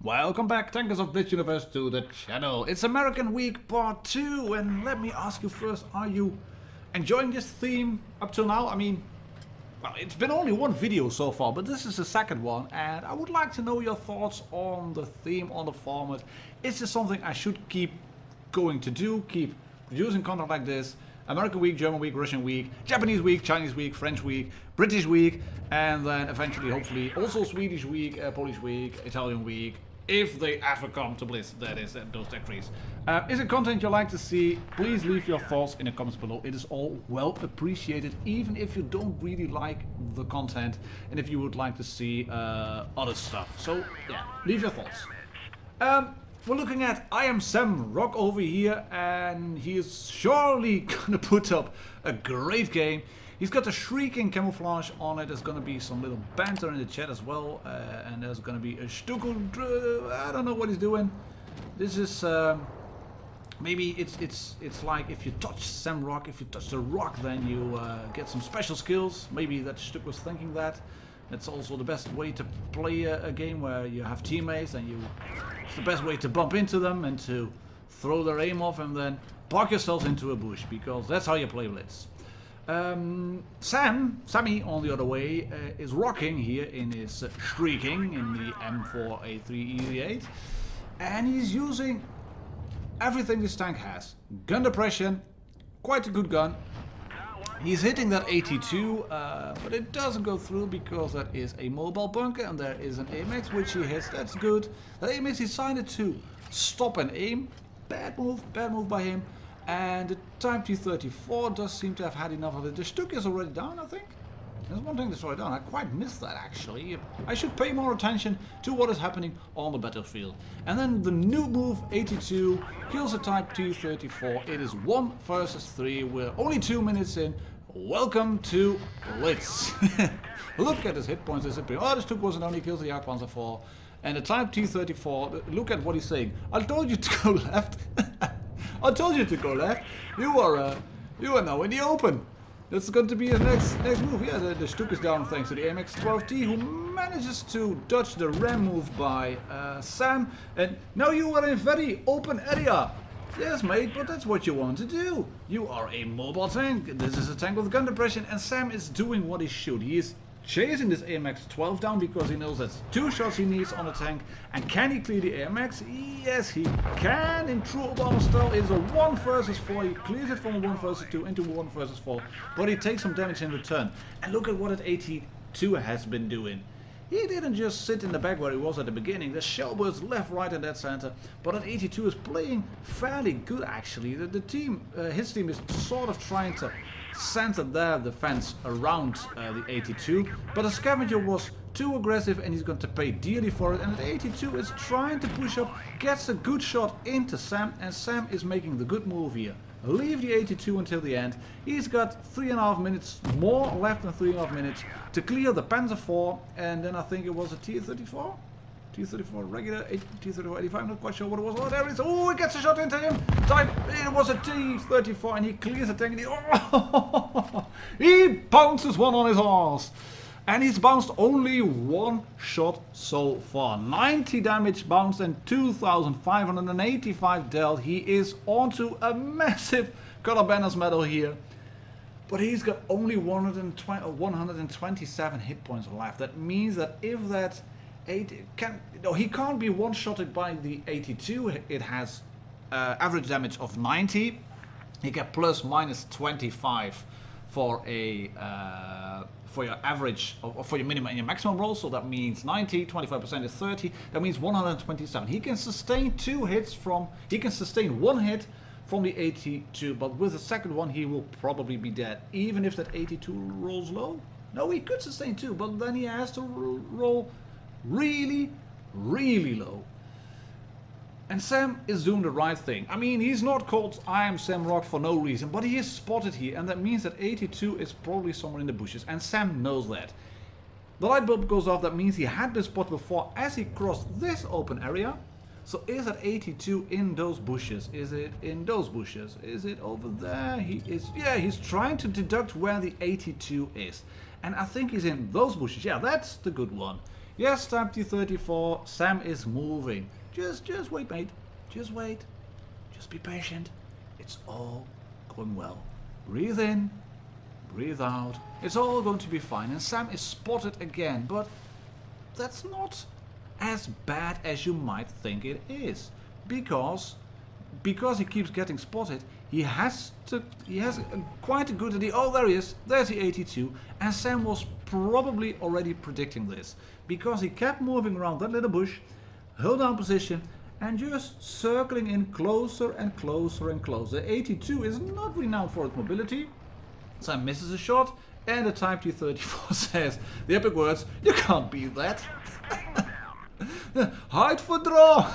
Welcome back, Tankers of Blitz Universe, to the channel. It's American Week Part 2, and let me ask you first, are you enjoying this theme up till now? I mean, well, it's been only one video so far, but this is the second one, and I would like to know your thoughts on the theme, on the format. Is this something I should keep going to do, keep producing content like this? American Week, German Week, Russian Week, Japanese Week, Chinese Week, French Week, British Week, and then eventually, hopefully, also Swedish Week, Polish Week, Italian Week, if they ever come to Blitz, that is, those tech trees. Is it content you like to see? Please leave your thoughts in the comments below. It is all well appreciated, even if you don't really like the content, and if you would like to see other stuff. So, yeah, leave your thoughts. We're looking at I Am Sam Rock over here, and he is surely gonna put up a great game. He's got the shrieking camouflage on it. There's gonna be some little banter in the chat as well, and there's gonna be a Stuckel. I don't know what he's doing. This is maybe it's like if you touch Sam Rock, if you touch the rock, then you get some special skills. Maybe that Stuck was thinking that. That's also the best way to play a game where you have teammates, and it's the best way to bump into them and to throw their aim off and then park yourselves into a bush, because that's how you play Blitz. Sammy on the other way is rocking here in his shrieking in the M4A3 EZ8, and he's using everything this tank has. Gun depression, quite a good gun. He's hitting that 82, but it doesn't go through because that is a mobile bunker and there is an AMX which he hits. That's good. That AMX decided to stop and aim. Bad move by him. And the Type T-34 does seem to have had enough of it. The Stuck is already down, I think. There's one thing that's already down. I quite missed that, actually. I should pay more attention to what is happening on the battlefield. And then the new move, 82, kills the Type T-34. It is 1 versus 3. We're only 2 minutes in. Welcome to Blitz. Look at his hit points disappearing. Oh, the Stuck wasn't only kills the Jagdpanzer 4. And the Type T-34, look at what he's saying. I told you to go left. I told you to go left. You are now in the open. That's going to be his next move. Yeah, the Stuck is down thanks to the AMX-12T, who manages to dodge the ram move by Sam. And now you are in a very open area. Yes, mate, but that's what you want to do. You are a mobile tank. This is a tank with gun depression, and Sam is doing what he should. He is chasing this AMX-12 down because he knows that's 2 shots he needs on the tank. And can he clear the AMX? Yes, he can. In true Obama style, it's a 1 versus 4. He clears it from a 1 versus 2 into 1 versus 4. But he takes some damage in return. And look at what that 82 has been doing. He didn't just sit in the back where he was at the beginning. The shell bursts left, right, and that center. But that 82 is playing fairly good, actually. The team, his team is sort of trying to center their defense around the 82. But the scavenger was too aggressive, and he's going to pay dearly for it. And the 82 is trying to push up, gets a good shot into Sam, and Sam is making the good move here. Leave the 82 until the end. He's got 3.5 minutes, more left than 3.5 minutes to clear the Panzer 4, and then I think it was a T-34? T-34 regular, T-34 85, I'm not quite sure what it was. Oh, there it is. Oh, he gets a shot into him. It was a T-34, and he clears the tank. And he bounces one on his horse. And he's bounced only 1 shot so far. 90 damage bounced and 2,585 dealt. He is onto a massive Color Banners medal here. But he's got only 127 hit points left. That means that if that he can't be one-shotted by the 82. It has average damage of 90. He get plus minus 25 for a for your average, or for your minimum and your maximum roll. So that means 90, 25% is 30. That means 127. He can sustain 2 hits from. He can sustain 1 hit from the 82, but with the second one he will probably be dead, even if that 82 rolls low. No, he could sustain 2, but then he has to roll really, really low. And Sam is doing the right thing. I mean, he's not called I Am Sam Rock for no reason, but he is spotted here, and that means that 82 is probably somewhere in the bushes, and Sam knows that. The light bulb goes off. That means he had been spotted before as he crossed this open area. So is that 82 in those bushes? Is it in those bushes? Is it over there? He is, yeah, he's trying to deduct where the 82 is. And I think he's in those bushes. Yeah, that's the good one. Yes, Type T34, Sam is moving. Just wait, mate. Just wait. Just be patient. It's all going well. Breathe in, breathe out. It's all going to be fine. And Sam is spotted again, but that's not as bad as you might think it is. Because he keeps getting spotted, he has quite a good idea. Oh, there he is. There's the 82. And Sam was probably already predicting this, because he kept moving around that little bush, held down position, and just circling in closer and closer and closer. The 82 is not renowned for its mobility. Sam misses a shot, and the Type T34 says the epic words, "You can't beat that." Hide for draw.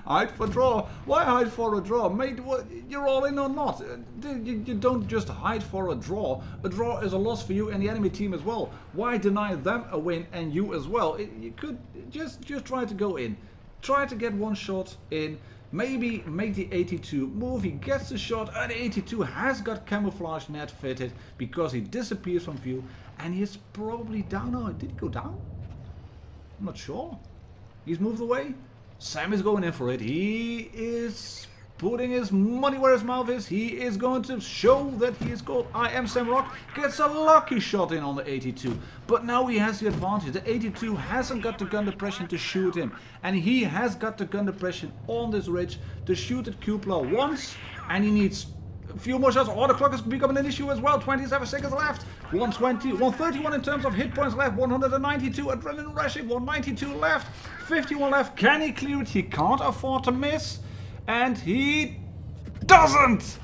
Hide for draw. Why hide for a draw? Mate, what, you're all in or not? You don't just hide for a draw. A draw is a loss for you and the enemy team as well. Why deny them a win and you as well? You could just try to go in. Try to get one shot in. Maybe make the 82 move. He gets the shot, and the 82 has got camouflage net fitted because he disappears from view. And he is probably down. Oh, did he go down? I'm not sure. He's moved away. Sam is going in for it. He is putting his money where his mouth is. He is going to show that he is called I Am Sam Rock. Gets a lucky shot in on the 82. But now he has the advantage. The 82 hasn't got the gun depression to shoot him. And he has got the gun depression on this ridge to shoot at Kupla once. And he needs a few more shots. Oh, the clock is becoming an issue as well. 27 seconds left. 120, 131 in terms of hit points left. 192 adrenaline rushing. 192 left. 51 left. Can he clear it? He can't afford to miss. And he doesn't.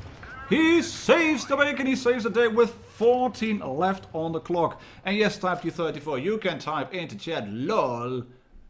He saves the bacon. He saves the day with 14 left on the clock. And yes, Type T34, you can type into chat LOL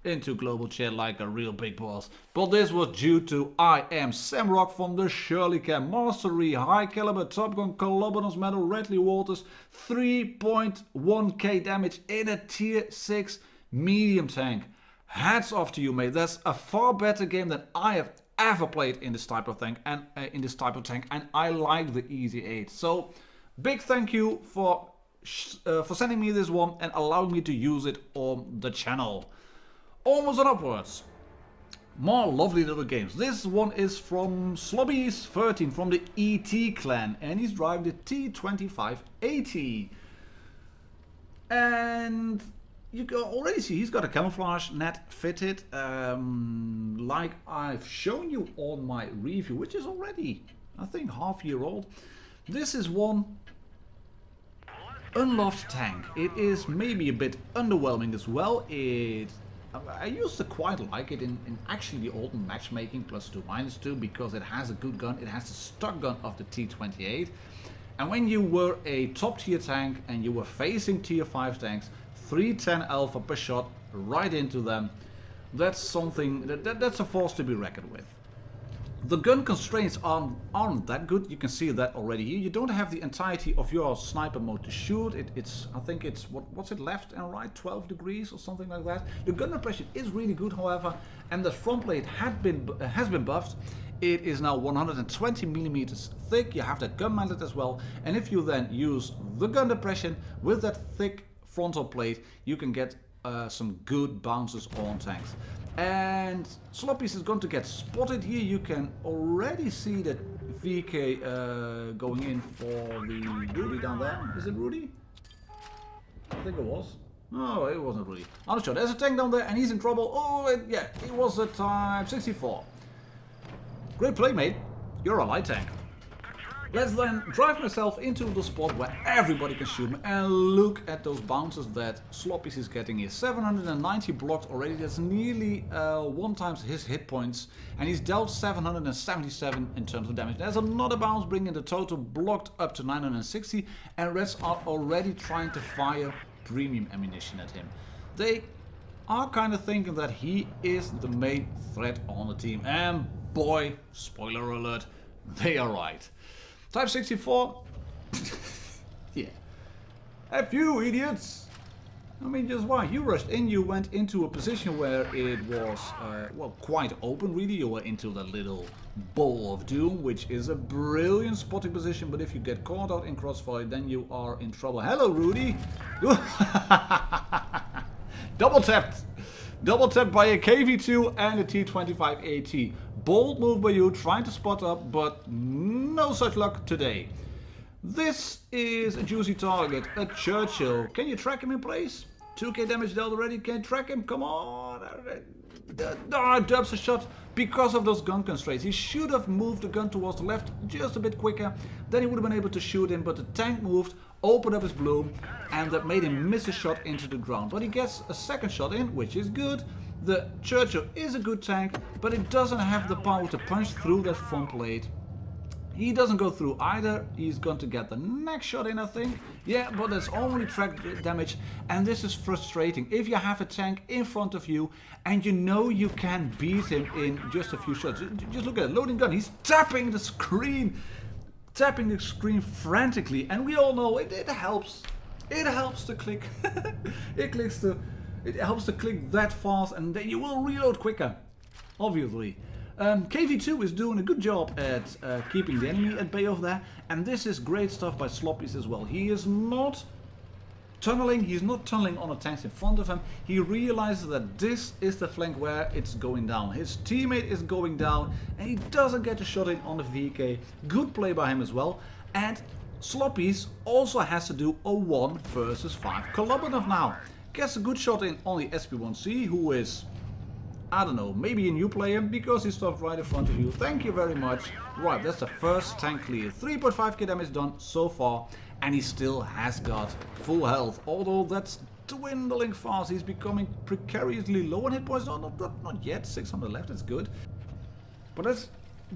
into global chat like a real big boss. But this was due to I Am Sam Rock from the Shirley Cam Mastery, High Caliber Top Gun Colobonus Medal, Redley Walters, 3.1k damage in a tier 6 medium tank. Hats off to you, mate. That's a far better game than I have ever played in this type of tank, and and I like the Easy 8. So big thank you for sending me this one and allowing me to use it on the channel. Onwards and upwards. More lovely little games. This one is from Slobbies13 from the ET clan, and he's driving the T2580. And you can already see he's got a camouflage net fitted, like I've shown you on my review, which is already, I think, half-year old. This is one unloved tank. It is maybe a bit underwhelming as well. I used to quite like it in actually the old matchmaking +2 -2 because it has a good gun. It has the stock gun of the T28. And when you were a top tier tank and you were facing tier 5 tanks, 310 alpha per shot right into them, that's something, that's a force to be reckoned with. The gun constraints aren't that good. You can see that already here. You don't have the entirety of your sniper mode to shoot. I think it's, what's it, left and right, 12 degrees or something like that. The gun depression is really good, however, and the front plate has been buffed. It is now 120 millimeters thick. You have that gun mounted as well. And if you then use the gun depression with that thick frontal plate, you can get some good bounces on tanks. And Sloppies is going to get spotted here. You can already see that VK going in for the Rudy down there. Is it Rudy? I think it was. No, it wasn't Rudy. I'm not sure. There's a tank down there and he's in trouble. Oh, yeah, it was a Type 64. Great play, mate. You're a light tank. Let's then drive myself into the spot where everybody can shoot me and look at those bounces that Sloppies is getting here. 790 blocked already. That's nearly 1 times his hit points. And he's dealt 777 in terms of damage. There's another bounce bringing the total blocked up to 960. And Reds are already trying to fire premium ammunition at him. They are kind of thinking that he is the main threat on the team. And boy, spoiler alert, they are right. Type 64, yeah. F you, idiots! I mean, just why? You rushed in, you went into a position where it was, well, quite open, really. You were into the little bowl of doom, which is a brilliant spotting position, but if you get caught out in crossfire, then you are in trouble. Hello, Rudy! Double tapped. Double tapped by a KV2 and a T25AT. Bold move by you, trying to spot up, but no such luck today. This is a juicy target, a Churchill. Can you track him in place? 2k damage dealt already, can you track him? Come on. Dubs a shot because of those gun constraints. He should have moved the gun towards the left just a bit quicker. Then he would have been able to shoot him, but the tank moved, opened up his bloom, and that made him miss a shot into the ground. But he gets a second shot in, which is good. The Churchill is a good tank, but it doesn't have the power to punch through that front plate. He doesn't go through either. He's going to get the next shot in, I think. Yeah, but that's only track damage, and this is frustrating. If you have a tank in front of you and you know you can beat him in just a few shots. Just look at it, loading gun. He's tapping the screen frantically, and we all know it helps. It helps to click. It helps to click that fast, and then you will reload quicker, obviously. KV2 is doing a good job at keeping the enemy at bay over there, and this is great stuff by Sloppies as well. He is not tunneling, on the tanks in front of him. He realizes that this is the flank where it's going down. His teammate is going down, and he doesn't get a shot in on the VK. Good play by him as well. And Sloppies also has to do a 1 versus 5 Kolobinov now. Gets a good shot in on the SP1C, who is, I don't know, maybe a new player, because he stopped right in front of you. Thank you very much. Right, that's the first tank clear. 3.5k damage done so far, and he still has got full health. Although that's dwindling fast. He's becoming precariously low on hit points. No, not yet. 600 left, that's good. But let's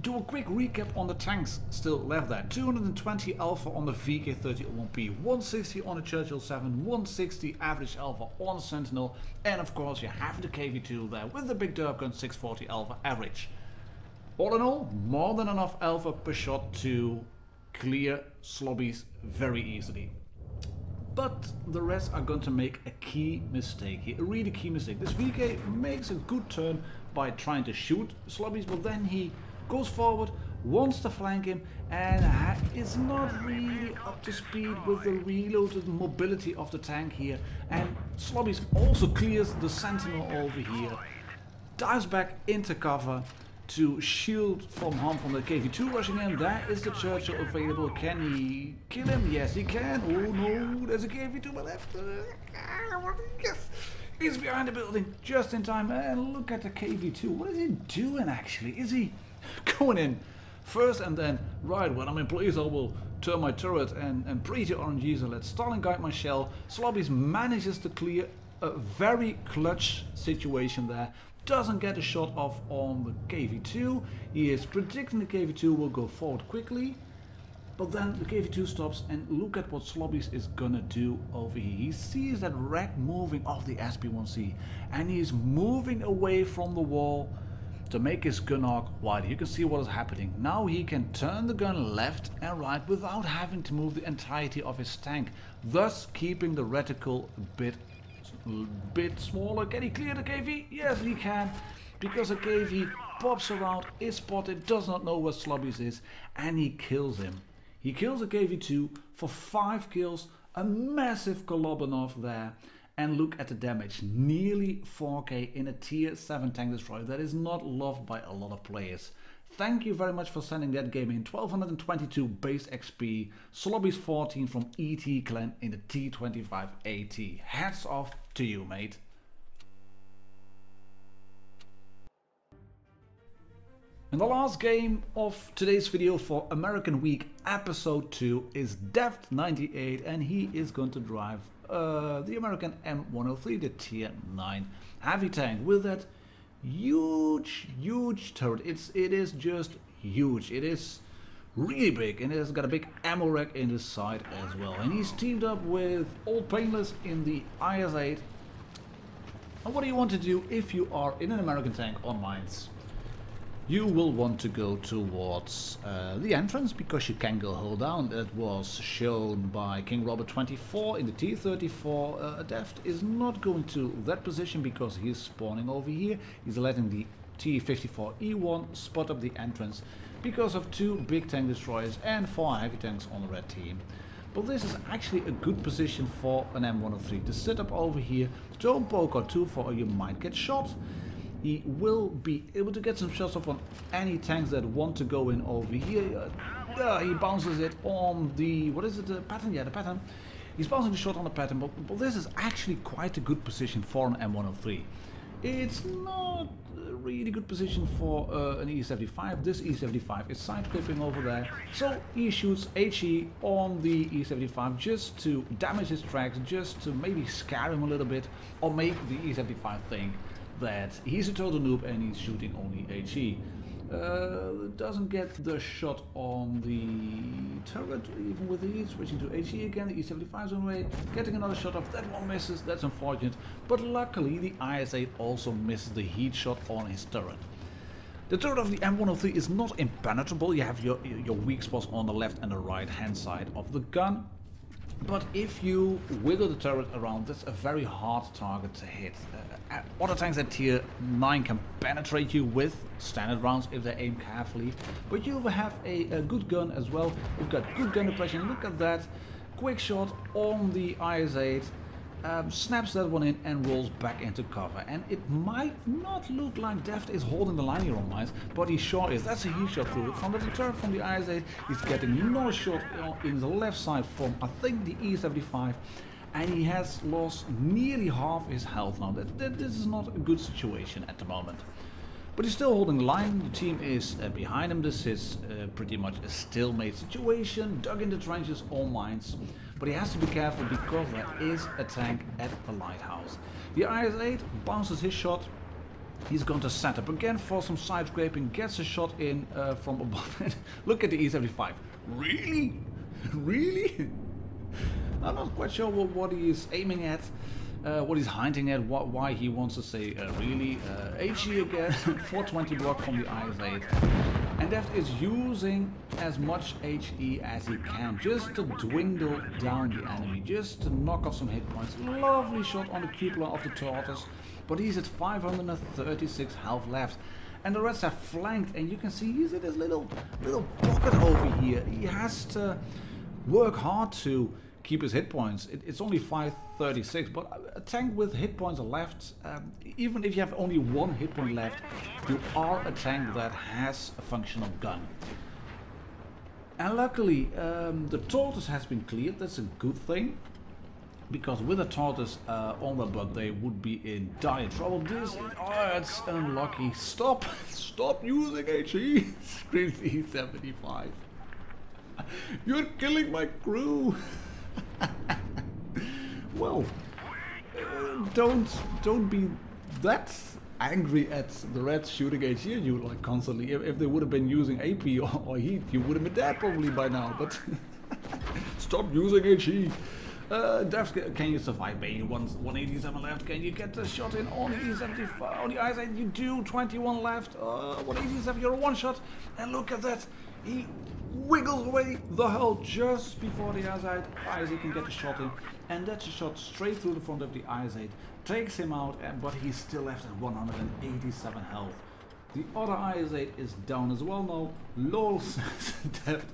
do a quick recap on the tanks still left there. 220 alpha on the VK31P, 160 on the Churchill 7, 160 average alpha on Sentinel, and of course you have the KV2 there with the big derp gun, 640 alpha average. All in all, more than enough alpha per shot to clear Slobbies very easily. But the rest are going to make a key mistake here, a really key mistake. This VK makes a good turn by trying to shoot Slobbies, but then he goes forward, wants to flank him, and is not really up to speed with the reloaded mobility of the tank here. And Slobbies also clears the Sentinel over here, dives back into cover to shield from harm from the KV2 rushing in. There is the Churchill available. Can he kill him? Yes, he can. Oh no, there's a KV2 left. Yes. He's behind the building just in time. And look at the KV2. What is he doing actually? Is he going in first and then, right, when I'm in place I will turn my turret and pretty RNGs and let Stalin guide my shell. Slobbies manages to clear a very clutch situation there. Doesn't get a shot off on the KV2. He is predicting the KV2 will go forward quickly, but then the KV2 stops, and look at what Slobbies is gonna do over here. He sees that wreck moving off the SP1C, and he's moving away from the wall to make his gun arc wider. You can see what is happening. Now he can turn the gun left and right without having to move the entirety of his tank, thus keeping the reticle a bit smaller. Can he clear the KV? Yes, he can, because the KV pops around, is spotted, does not know where Slobbies is, and he kills him. He kills the KV2 for 5 kills, a massive Kolobinov there. And look at the damage, nearly 4k in a tier 7 tank destroyer. That is not loved by a lot of players. Thank you very much for sending that game in. 1222 base XP, Slobbies 14 from ET Clan in the T25AT. Hats off to you, mate. And the last game of today's video for American Week episode 2 is Deft98, and he is going to drive the American M103, the tier 9 heavy tank with that huge turret. It is just huge. It is really big, and it has got a big ammo rack in the side as well. And he's teamed up with Old Painless in the IS-8. And what do you want to do if you are in an American tank on mines? You will want to go towards the entrance, because you can go hold down. That was shown by King Robert 24 in the T34. Deft is not going to that position because he's spawning over here. He's letting the T54E1 spot up the entrance because of 2 big tank destroyers and 4 heavy tanks on the red team. But this is actually a good position for an M103 to sit up over here. Don't poke out too far or you might get shot. He will be able to get some shots off on any tanks that want to go in over here. He bounces it on the, what is it, the pattern? Yeah, the pattern. He's bouncing the shot on the pattern, but this is actually quite a good position for an M103. It's not a really good position for an E75. This E75 is side clipping over there, so he shoots HE on the E75 just to damage his tracks, just to maybe scare him a little bit, or make the E75 think that he's a total noob and he's shooting only HE. Doesn't get the shot on the turret, even with the switching to HE again. The E75's on the way, getting another shot off. That one misses, that's unfortunate. But luckily the IS-8 also misses the heat shot on his turret. The turret of the M103 is not impenetrable. You have your weak spots on the left and the right hand side of the gun. But if you wiggle the turret around, that's a very hard target to hit. Other tanks at tier 9 can penetrate you with standard rounds if they aim carefully. But you have a good gun as well. You've got good gun depression. Look at that. Quick shot on the IS-8. Snaps that one in and rolls back into cover. And it might not look like Deft is holding the line here on mines, but he sure is. That's a heat shot through it. From the turret from the IS-8, he's getting another shot in the left side from, I think, the E75. And he has lost nearly half his health now. This is not a good situation at the moment. But he's still holding the line. The team is behind him. This is pretty much a stalemate situation. Dug in the trenches, all mines. But he has to be careful because there is a tank at the lighthouse. The IS-8 bounces his shot. He's going to set up again for some side scraping. Gets a shot in from above. Look at the E75. Really? Really? I'm not quite sure what he is aiming at, what he's hinting at, why he wants to say really. HE again, 420 block from the IS-8. And Deft is using as much HE as he can, just to dwindle down the enemy, just to knock off some hit points. Lovely shot on the cupola of the tortoise, but he's at 536 health left. And the rest are flanked, and you can see he's in this little pocket over here. He has to work hard to keep his hit points. It's only 536, but a tank with hit points left, even if you have only one hit point left, you are a tank that has a functional gun. And luckily, the tortoise has been cleared. That's a good thing, because with a tortoise on the butt, they would be in dire trouble. It's unlucky. Stop using HE, screams E75. You're killing my crew. Well, don't be that angry at the Reds shooting HE at you like constantly. If they would have been using AP or heat, you would have been dead probably by now. But stop using HE. Def, can you survive? Maybe 187 left. Can you get the shot in on the E75? On the IS-8 you do. 21 left. 187. You're a one shot. And look at that. He wiggles away the hull just before the IS-8 can get the shot in, and that's a shot straight through the front of the IS-8, takes him out, but he's still left at 187 health. The other IS-8 is down as well now. LOL says Deft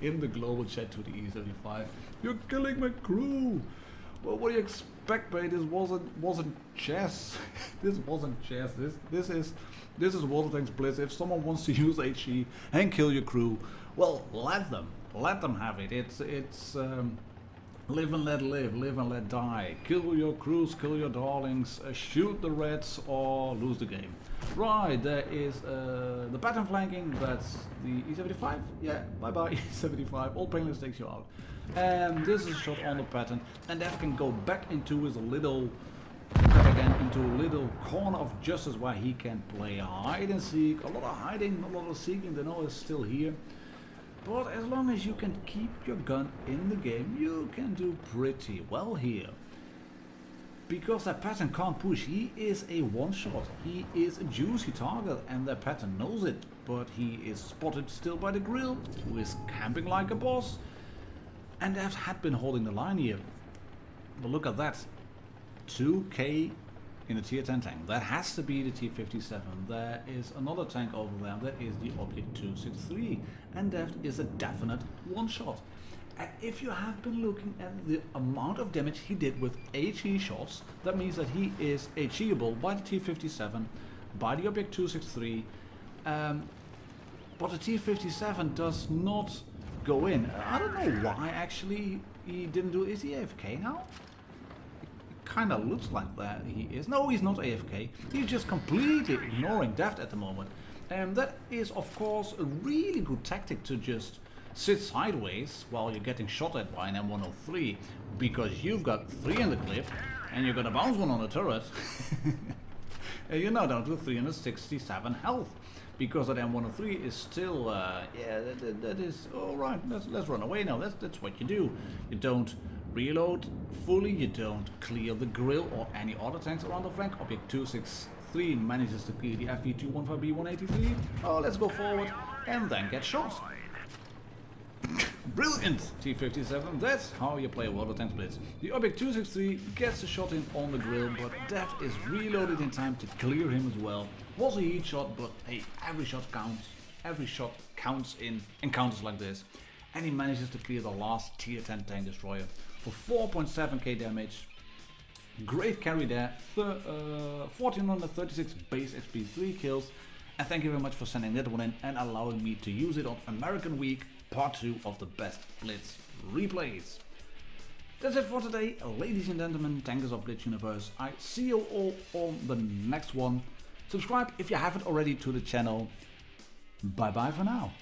in the global chat to the E75. You're killing my crew. Well, what do you expect, mate? This wasn't chess. This wasn't chess. This is World of Tanks Blitz. If someone wants to use HE and kill your crew, well, let them have it. It's live and let live, live and let die. Kill your crews, kill your darlings, shoot the Reds or lose the game. Right, there is the pattern flanking. That's the E75. Yeah, bye bye E75. All painless takes you out. And this is a shot on the pattern, and Def can go back into his little corner of justice where he can play hide and seek. A lot of hiding, a lot of seeking. The know is still here, but as long as you can keep your gun in the game, you can do pretty well here. Because that pattern can't push. He is a one shot. He is a juicy target, and that pattern knows it. But he is spotted still by the grill, who is camping like a boss. And Def had been holding the line here. But look at that. 2k in a tier 10 tank. That has to be the tier 57. There is another tank over there. That is the Object 263. And Deft is a definite one shot. And if you have been looking at the amount of damage he did with HE shots, that means that he is HEable by the T-57, by the Object 263, but the T-57 does not go in. I don't know why actually he didn't do. Is he AFK now? It kind of looks like that he is. No, he's not AFK. He's just completely ignoring Deft at the moment. And that is of course a really good tactic, to just sit sideways while you're getting shot at by an M103, because you've got 3 in the clip and you're gonna bounce one on the turret. And you're now down to 367 health, because that M103 is still yeah, that is alright. Let's run away now. That's what you do. You don't reload fully, you don't clear the grill or any other tanks around the flank. Object 263 manages to clear the FV215B183. Oh, let's go forward and then get shot. Brilliant, T-57, that's how you play World of Tanks Blitz. The Object 263 gets a shot in on the grill, but Deft is reloaded in time to clear him as well. Was a heat shot, but hey, every shot counts. Every shot counts in encounters like this. And he manages to clear the last tier 10 tank destroyer for 4.7k damage. Great carry there, 1436 base XP, 3 kills. And thank you very much for sending that one in and allowing me to use it on American Week, part 2 of the best Blitz replays. That's it for today, ladies and gentlemen, tankers of Blitz Universe. I see you all on the next one. Subscribe if you haven't already to the channel. Bye bye for now.